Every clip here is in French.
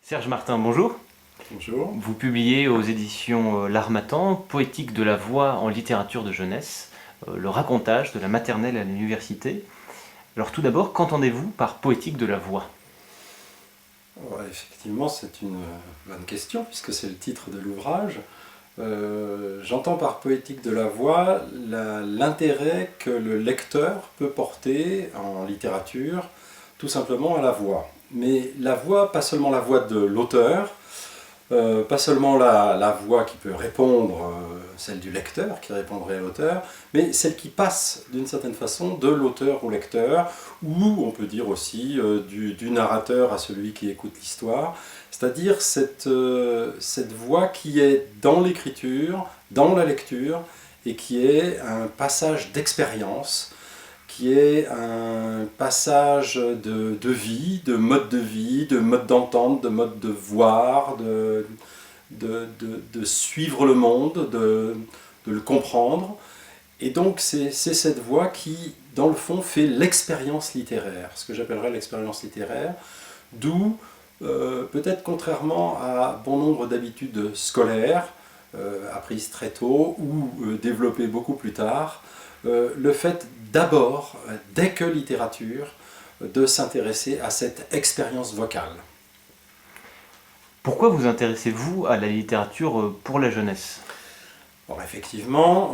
Serge Martin, bonjour. Bonjour. Vous publiez aux éditions L'Harmattan, Poétique de la voix en littérature de jeunesse, le racontage de la maternelle à l'université. Alors tout d'abord, qu'entendez-vous par poétique de la voix? Ouais, effectivement, c'est une bonne question puisque c'est le titre de l'ouvrage. J'entends par poétique de la voix l'intérêt que le lecteur peut porter en littérature tout simplement à la voix. Mais la voix, pas seulement la voix de l'auteur, pas seulement la voix qui peut répondre, celle du lecteur qui répondrait à l'auteur, mais celle qui passe d'une certaine façon de l'auteur au lecteur, ou on peut dire aussi du narrateur à celui qui écoute l'histoire, c'est-à-dire cette voix qui est dans l'écriture, dans la lecture, et qui est un passage d'expérience, qui est un passage de vie, de mode d'entente, de mode de voir, de suivre le monde, de le comprendre. Et donc c'est cette voix qui, dans le fond, fait l'expérience littéraire, ce que j'appellerais l'expérience littéraire, d'où, peut-être contrairement à bon nombre d'habitudes scolaires, apprises très tôt ou développées beaucoup plus tard, le fait d'abord, dès que littérature, de s'intéresser à cette expérience vocale. Pourquoi vous intéressez-vous à la littérature pour la jeunesse? Bon, effectivement,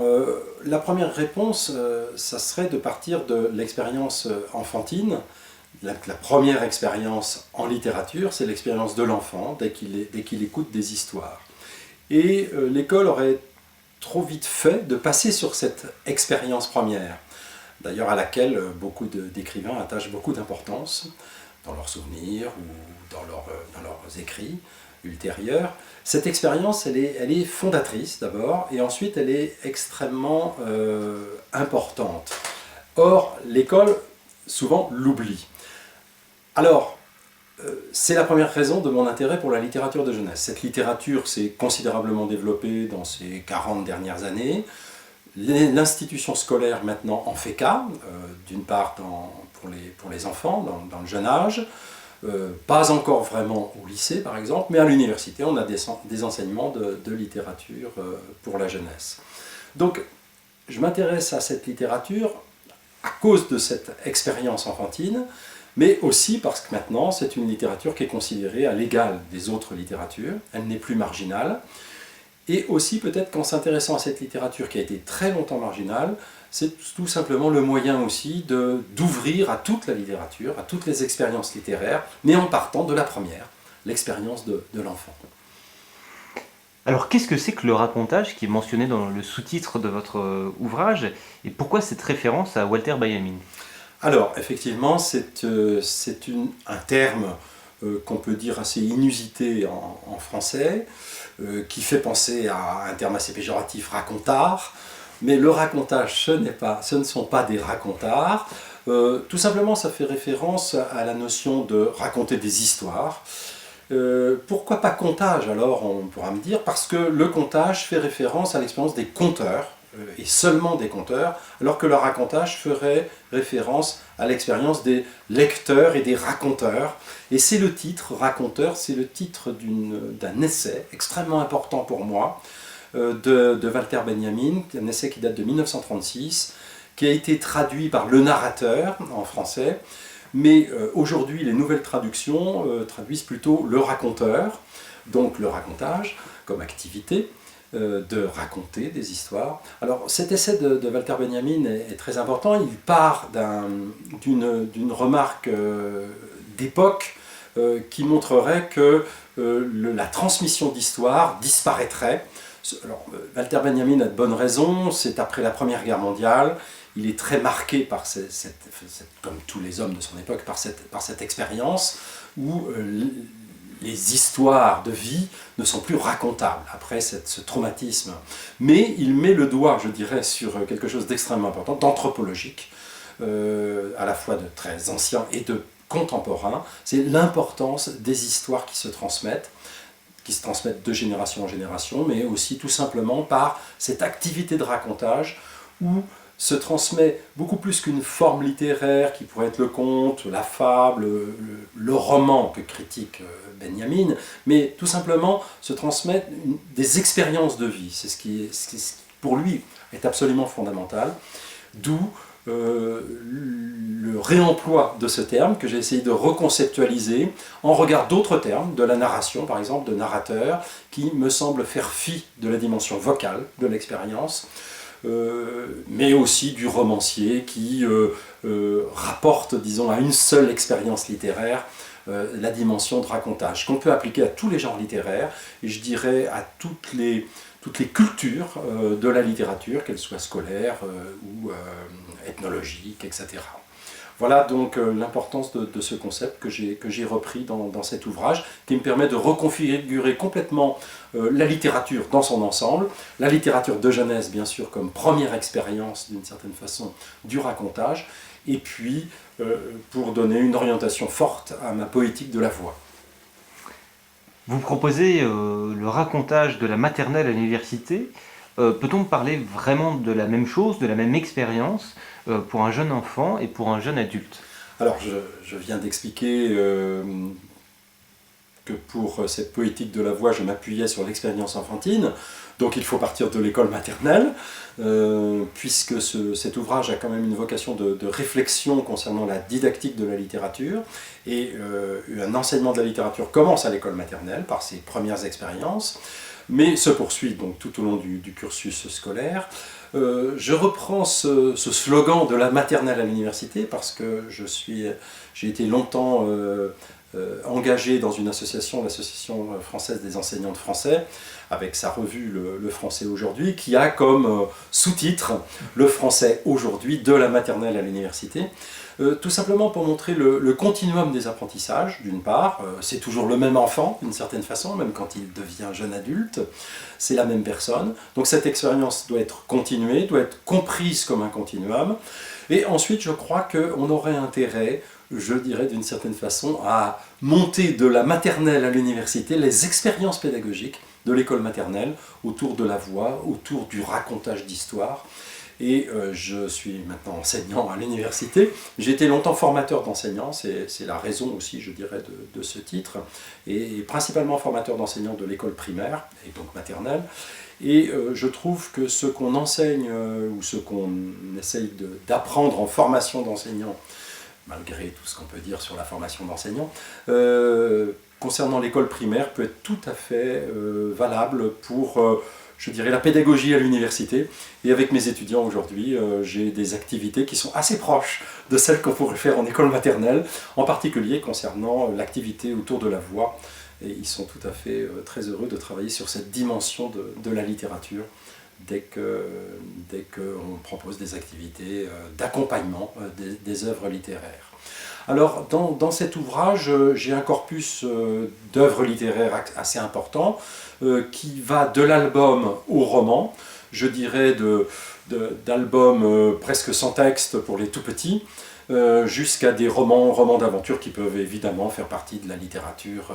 la première réponse, ça serait de partir de l'expérience enfantine. La première expérience en littérature, c'est l'expérience de l'enfant dès qu'il écoute des histoires. Et l'école aurait trop vite fait de passer sur cette expérience première, d'ailleurs à laquelle beaucoup d'écrivains attachent beaucoup d'importance dans leurs souvenirs ou dans leurs écrits ultérieurs. Cette expérience, elle est fondatrice d'abord, et ensuite elle est extrêmement importante. Or, l'école, souvent, l'oublie. Alors, c'est la première raison de mon intérêt pour la littérature de jeunesse. Cette littérature s'est considérablement développée dans ces 40 dernières années. L'institution scolaire maintenant en fait cas, d'une part pour les enfants, dans le jeune âge, pas encore vraiment au lycée par exemple, mais à l'université on a des enseignements de littérature pour la jeunesse. Donc je m'intéresse à cette littérature à cause de cette expérience enfantine, mais aussi parce que maintenant c'est une littérature qui est considérée à l'égal des autres littératures, elle n'est plus marginale, et aussi peut-être qu'en s'intéressant à cette littérature qui a été très longtemps marginale, c'est tout simplement le moyen aussi d'ouvrir à toute la littérature, à toutes les expériences littéraires, mais en partant de la première, l'expérience de l'enfant. Alors qu'est-ce que c'est que le racontage qui est mentionné dans le sous-titre de votre ouvrage et pourquoi cette référence à Walter Benjamin? Alors, effectivement, c'est un terme qu'on peut dire assez inusité en français, qui fait penser à un terme assez péjoratif, racontard, mais le racontage, ce ne sont pas des racontards. Tout simplement, ça fait référence à la notion de raconter des histoires. Pourquoi pas contage alors, on pourra me dire, parce que le contage fait référence à l'expérience des conteurs, et seulement des conteurs, alors que le racontage ferait référence à l'expérience des lecteurs et des raconteurs. Et c'est le titre, raconteur, c'est le titre d'un essai extrêmement important pour moi, de Walter Benjamin, un essai qui date de 1936, qui a été traduit par Le Narrateur en français, mais aujourd'hui les nouvelles traductions traduisent plutôt le raconteur, donc le racontage comme activité, de raconter des histoires. Alors cet essai de Walter Benjamin est très important, il part d'une remarque d'époque qui montrerait que la transmission d'histoire disparaîtrait. Alors, Walter Benjamin a de bonnes raisons, c'est après la Première Guerre mondiale, il est très marqué par comme tous les hommes de son époque, par cette expérience où les histoires de vie ne sont plus racontables après ce traumatisme. Mais il met le doigt, je dirais, sur quelque chose d'extrêmement important, d'anthropologique, à la fois de très ancien et de contemporain. C'est l'importance des histoires qui se transmettent de génération en génération, mais aussi tout simplement par cette activité de racontage où se transmet beaucoup plus qu'une forme littéraire qui pourrait être le conte, la fable, le roman que critique Benjamin, mais tout simplement se transmet des expériences de vie. C'est ce qui, pour lui, est absolument fondamental. D'où le réemploi de ce terme que j'ai essayé de reconceptualiser en regard d'autres termes, de la narration par exemple, de narrateur, qui me semble faire fi de la dimension vocale de l'expérience, mais aussi du romancier qui rapporte, disons, à une seule expérience littéraire la dimension de racontage, qu'on peut appliquer à tous les genres littéraires, et je dirais à toutes les cultures de la littérature, qu'elles soient scolaires ou ethnologiques, etc. Voilà donc l'importance de ce concept que j'ai repris dans cet ouvrage, qui me permet de reconfigurer complètement la littérature dans son ensemble, la littérature de jeunesse bien sûr comme première expérience d'une certaine façon du racontage, et puis pour donner une orientation forte à ma poétique de la voix. Vous proposez le racontage de la maternelle à l'université. Peut-on parler vraiment de la même chose, de la même expérience pour un jeune enfant et pour un jeune adulte? Alors je viens d'expliquer que pour cette poétique de la voix, je m'appuyais sur l'expérience enfantine, donc il faut partir de l'école maternelle, puisque cet ouvrage a quand même une vocation de réflexion concernant la didactique de la littérature, et un enseignement de la littérature commence à l'école maternelle par ses premières expériences, mais se poursuit donc tout au long du cursus scolaire. Je reprends ce slogan de la maternelle à l'université parce que j'ai été longtemps engagé dans une association, l'Association française des enseignants de français, avec sa revue Le français aujourd'hui, qui a comme sous-titre « Le français aujourd'hui de la maternelle à l'université ». Tout simplement pour montrer le continuum des apprentissages, d'une part, c'est toujours le même enfant d'une certaine façon, même quand il devient jeune adulte, c'est la même personne, donc cette expérience doit être continuée, doit être comprise comme un continuum, et ensuite je crois qu'on aurait intérêt, je dirais d'une certaine façon, à monter de la maternelle à l'université les expériences pédagogiques de l'école maternelle autour de la voix, autour du racontage d'histoire. Et je suis maintenant enseignant à l'université. J'ai été longtemps formateur d'enseignants, c'est la raison aussi, je dirais, de ce titre, et principalement formateur d'enseignants de l'école primaire, et donc maternelle. Et je trouve que ce qu'on enseigne, ou ce qu'on essaye d'apprendre en formation d'enseignants, malgré tout ce qu'on peut dire sur la formation d'enseignants, concernant l'école primaire, peut être tout à fait valable pour je dirais la pédagogie à l'université. Et avec mes étudiants aujourd'hui, j'ai des activités qui sont assez proches de celles qu'on pourrait faire en école maternelle, en particulier concernant l'activité autour de la voix. Et ils sont tout à fait très heureux de travailler sur cette dimension de la littérature dès qu'on propose des activités d'accompagnement des œuvres littéraires. Alors, dans cet ouvrage, j'ai un corpus d'œuvres littéraires assez important qui va de l'album au roman, je dirais d'albums presque sans texte pour les tout petits, jusqu'à des romans d'aventure qui peuvent évidemment faire partie de la littérature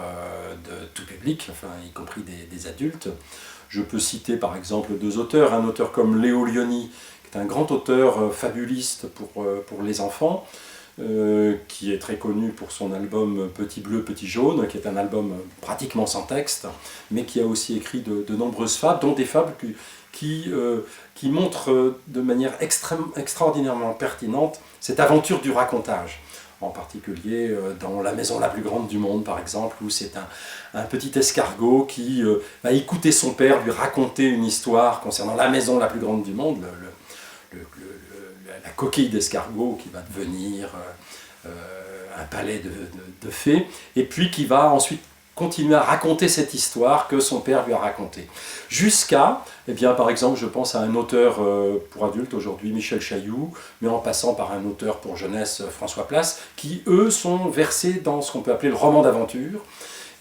de tout public, enfin, y compris des adultes. Je peux citer par exemple deux auteurs, un auteur comme Léo Lionni, qui est un grand auteur fabuliste pour les enfants, qui est très connu pour son album Petit Bleu, Petit Jaune, qui est un album pratiquement sans texte, mais qui a aussi écrit de nombreuses fables, dont des fables qui montrent de manière extraordinairement pertinente cette aventure du racontage. En particulier dans La maison la plus grande du monde, par exemple, où c'est un petit escargot qui va écouter son père lui raconter une histoire concernant la maison la plus grande du monde, la coquille d'escargot qui va devenir un palais de fées, et puis qui va ensuite continuer à raconter cette histoire que son père lui a racontée. Jusqu'à, eh bien, par exemple, je pense à un auteur pour adultes aujourd'hui, Michel Chailloux, mais en passant par un auteur pour jeunesse, François Place, qui, eux, sont versés dans ce qu'on peut appeler le roman d'aventure.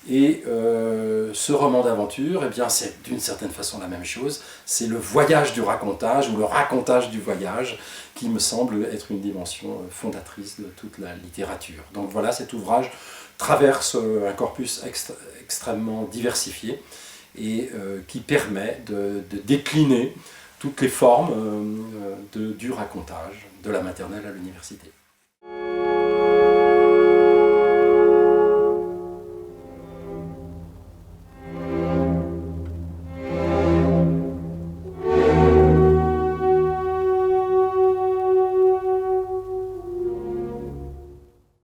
Et ce roman d'aventure, eh bien, c'est d'une certaine façon la même chose. C'est le voyage du racontage, ou le racontage du voyage, qui me semble être une dimension fondatrice de toute la littérature. Donc voilà, cet ouvrage traverse un corpus extrêmement diversifié et qui permet de décliner toutes les formes du racontage, de la maternelle à l'université.